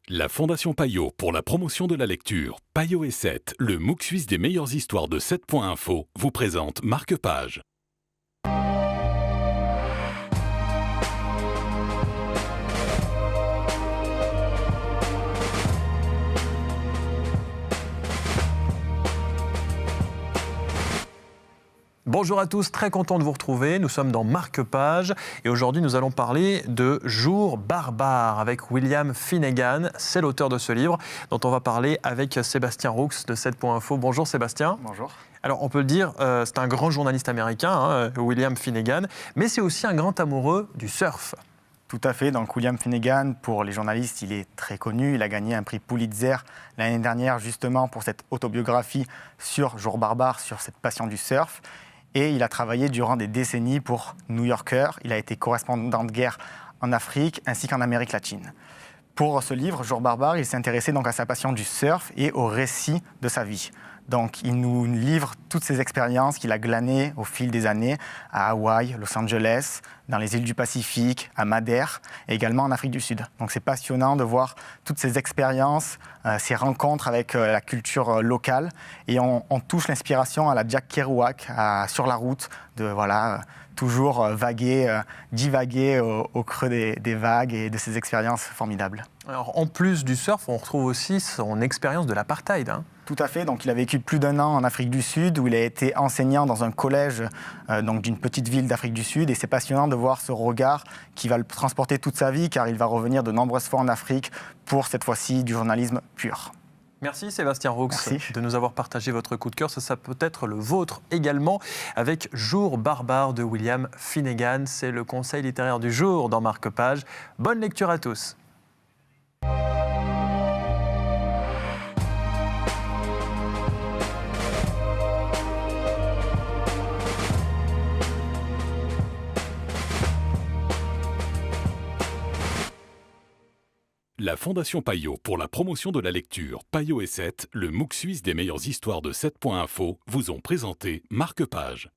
La Fondation Payot pour la promotion de la lecture, Payot et 7, le MOOC suisse des meilleures histoires de 7.info, vous présente Marque-Page. Bonjour à tous, très content de vous retrouver. Nous sommes dans Marque-Page et aujourd'hui nous allons parler de Jours barbares avec William Finnegan. C'est l'auteur de ce livre dont on va parler avec Sébastien Roux de 7.info. Bonjour Sébastien. Bonjour. Alors on peut le dire, c'est un grand journaliste américain, William Finnegan, mais c'est aussi un grand amoureux du surf. Tout à fait. Donc William Finnegan, pour les journalistes, il est très connu. Il a gagné un prix Pulitzer l'année dernière justement pour cette autobiographie sur Jours barbares, sur cette passion du surf. Et il a travaillé durant des décennies pour New Yorker. Il a été correspondant de guerre en Afrique ainsi qu'en Amérique latine. Pour ce livre, Jours barbares, il s'est intéressé donc à sa passion du surf et au récit de sa vie. Donc il nous livre toutes ces expériences qu'il a glanées au fil des années à Hawaï, Los Angeles, dans les îles du Pacifique, à Madère et également en Afrique du Sud. Donc c'est passionnant de voir toutes ces expériences, ces rencontres avec la culture locale et on touche l'inspiration à la Jack Kerouac, sur la route, de toujours divaguer au creux des vagues et de ces expériences formidables. Alors en plus du surf, on retrouve aussi son expérience de l'apartheid. Tout à fait. Donc, il a vécu plus d'1 an en Afrique du Sud où il a été enseignant dans un collège d'une petite ville d'Afrique du Sud. Et c'est passionnant de voir ce regard qui va le transporter toute sa vie car il va revenir de nombreuses fois en Afrique pour cette fois-ci du journalisme pur. Merci Sébastien Roux de nous avoir partagé votre coup de cœur. Ça peut être le vôtre également avec Jours barbares de William Finnegan. C'est le conseil littéraire du jour dans Marque-Page. Bonne lecture à tous. La Fondation Payot pour la promotion de la lecture, Payot et 7, le MOOC suisse des meilleures histoires de 7.info, vous ont présenté Marque-Page.